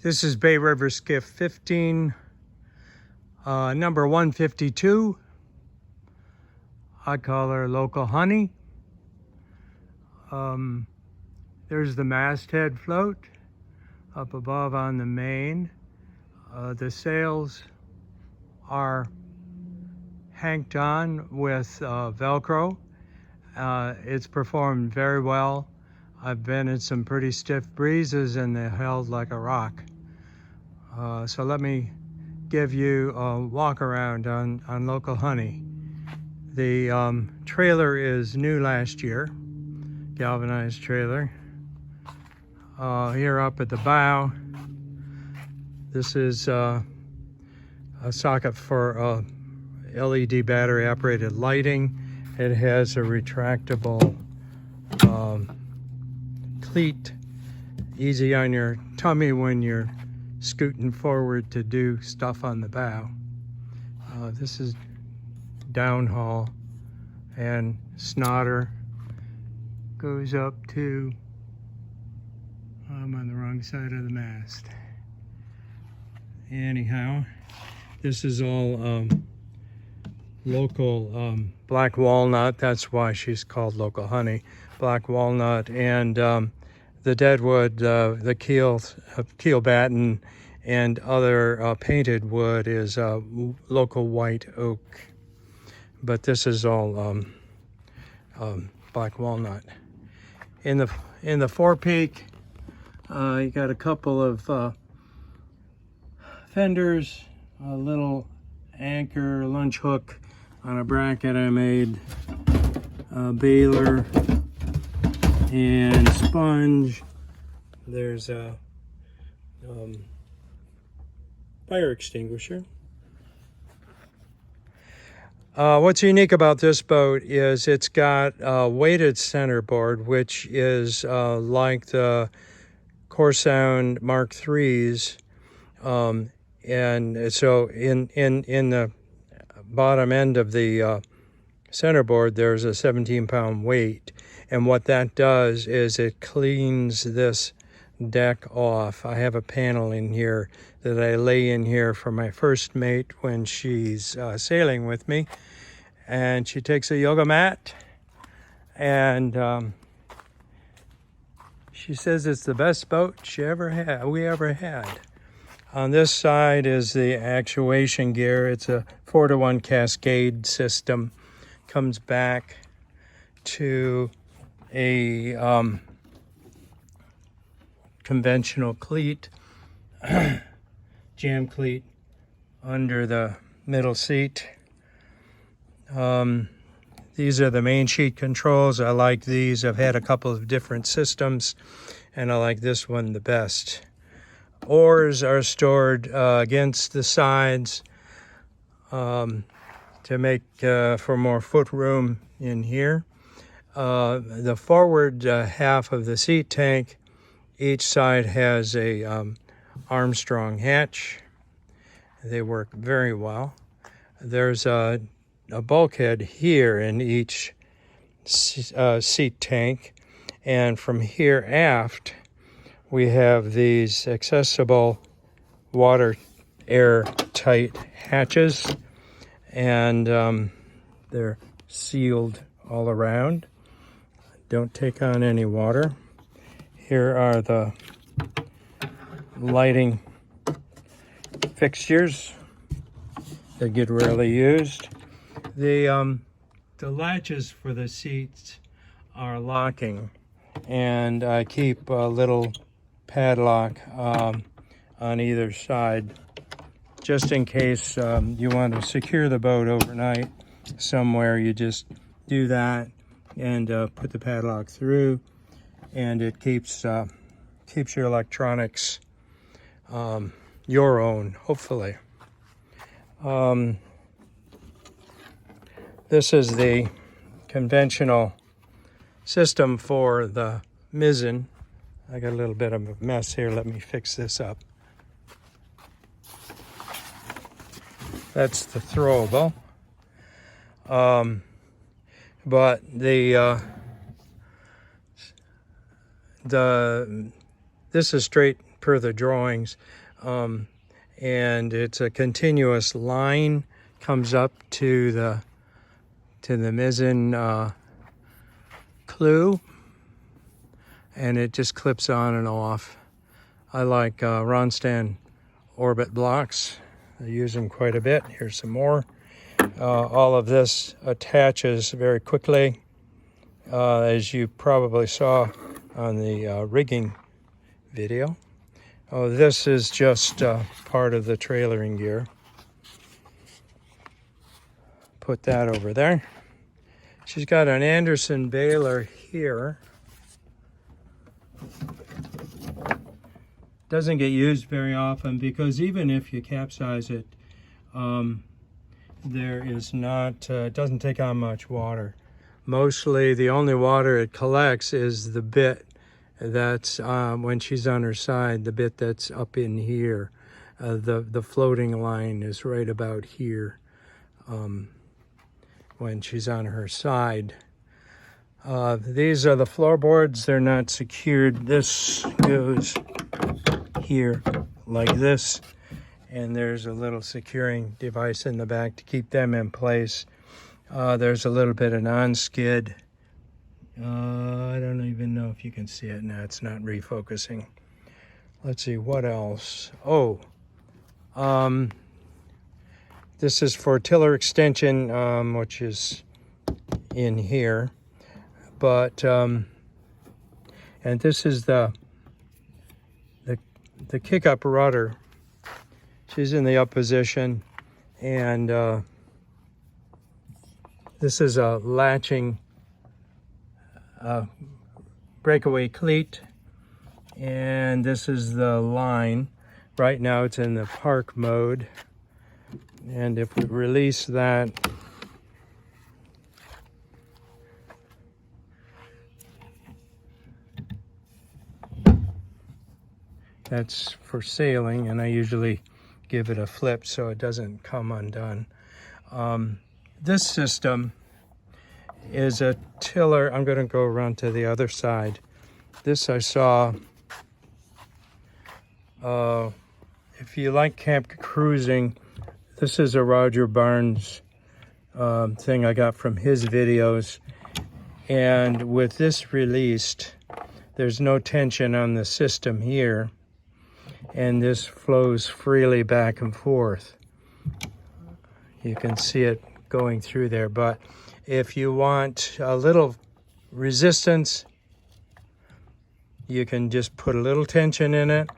This is Bay River Skiff 15, number 152. I call her Local Honey. There's the masthead float up above on the main. The sails are hanked on with Velcro. It's performed very well. I've been in some pretty stiff breezes and they held like a rock. So let me give you a walk around on Local Honey. The trailer is new last year, galvanized trailer. Here up at the bow, this is a socket for LED battery operated lighting. It has a retractable cleat, easy on your tummy when you're scooting forward to do stuff on the bow. This is downhaul, and snotter goes up to, I'm on the wrong side of the mast. Anyhow, this is all local black walnut. That's why she's called Local Honey. Black walnut, and the deadwood, the keel batten, and other painted wood is local white oak. But this is all black walnut. In the forepeak, you got a couple of fenders, a little anchor lunch hook on a bracket I made, a baler and sponge. There's a fire extinguisher. What's unique about this boat is it's got a weighted centerboard, which is like the Corsound Mark III's, and so in the bottom end of the centerboard there's a 17-pound weight, and what that does is it cleans this deck off. I have a panel in here that I lay in here for my first mate when she's sailing with me, and she takes a yoga mat, and she says it's the best boat we ever had. On this side is the actuation gear. It's a 4-to-1 cascade system. Comes back to a conventional cleat, jam cleat under the middle seat. These are the main sheet controls. I like these. I've had a couple of different systems, and I like this one the best. Oars are stored against the sides to make for more foot room in here. The forward half of the seat tank, each side has a Armstrong hatch. They work very well. There's a bulkhead here in each seat tank, and from here aft we have these accessible water airtight hatches, and they're sealed all around. Don't take on any water. Here are the lighting fixtures that get rarely used. The latches for the seats are locking, and I keep a little padlock on either side just in case you want to secure the boat overnight somewhere. You just do that and put the padlock through, and it keeps your electronics your own, hopefully. This is the conventional system for the mizzen. I got a little bit of a mess here. Let me fix this up. That's the throwable. But this is straight per the drawings. And it's a continuous line, comes up to the mizzen clew, and it just clips on and off. I like Ronstand orbit blocks. I use them quite a bit. Here's some more. All of this attaches very quickly, as you probably saw on the rigging video. Oh, this is just part of the trailering gear. Put that over there. She's got an Anderson baler here. Doesn't get used very often because even if you capsize it, there is not, it doesn't take on much water. Mostly the only water it collects is the bit that's, when she's on her side, the bit that's up in here. The floating line is right about here when she's on her side. These are the floorboards. They're not secured. This goes here like this, and there's a little securing device in the back to keep them in place. There's a little bit of non-skid. I don't even know if you can see it now. It's not refocusing. Let's see what else. Oh, this is for tiller extension, which is in here. But and this is the kick-up rudder. She's in the up position, and this is a latching breakaway cleat, and this is the line. Right now it's in the park mode, and if we release that, that's for sailing, and I usually give it a flip so it doesn't come undone. This system is a tiller. I'm going to go around to the other side. This I saw, if you like camp cruising, this is a Roger Barnes thing I got from his videos. And with this released, there's no tension on the system here, and this flows freely back and forth. You can see it going through there, but if you want a little resistance, you can just put a little tension in it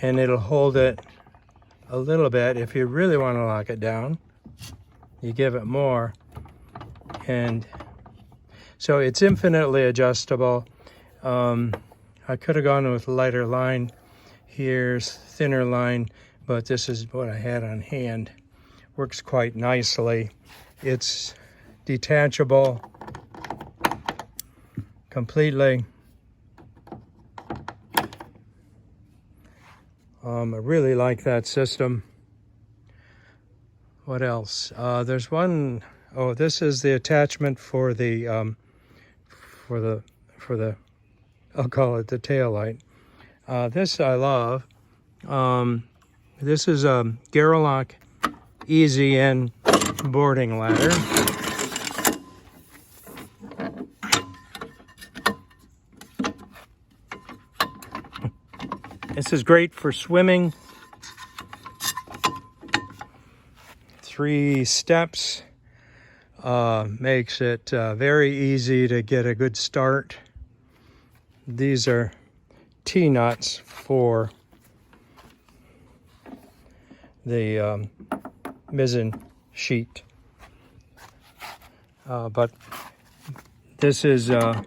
and it'll hold it a little bit. If you really want to lock it down, you give it more. And so it's infinitely adjustable. I could have gone with lighter line. Here's thinner line, but this is what I had on hand. Works quite nicely. It's detachable completely. I really like that system. What else? There's one. Oh, this is the attachment for the I'll call it the tail light. This I love. This is a Garlock Easy N boarding ladder. This is great for swimming. 3 steps. Makes it very easy to get a good start. These are T-nuts for the mizzen sheet. But this is the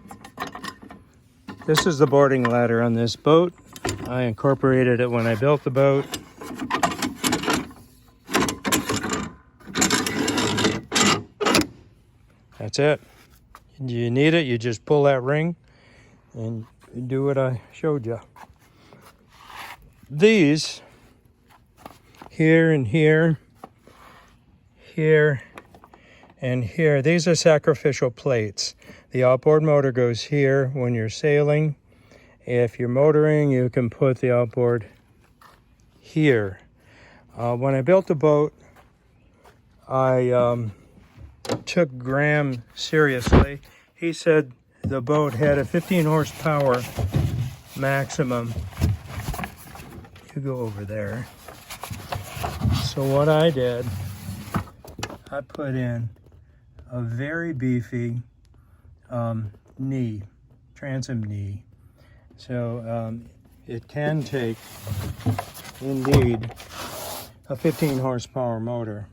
boarding ladder on this boat. I incorporated it when I built the boat. That's it. You need it, you just pull that ring and do what I showed you. These, here and here, here and here, these are sacrificial plates. The outboard motor goes here when you're sailing, If you're motoring, you can put the outboard here. When I built the boat, I took Graham seriously. He said the boat had a 15 horsepower maximum. You go over there. So what I did, I put in a very beefy knee, transom knee. So it can take, indeed, a 15 horsepower motor.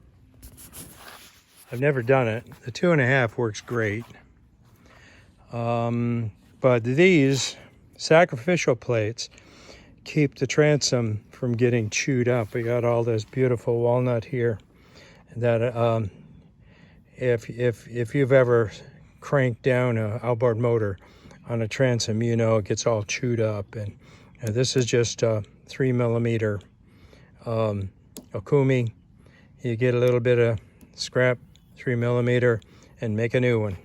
I've never done it. The 2.5 works great. But these sacrificial plates keep the transom from getting chewed up. We got all this beautiful walnut here that if you've ever cranked down an outboard motor on a transom, you know it gets all chewed up. And this is just a 3mm Okumi. You get a little bit of scrap 3mm and make a new one.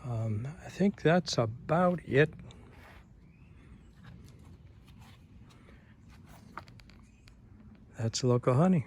I think that's about it. That's local honey.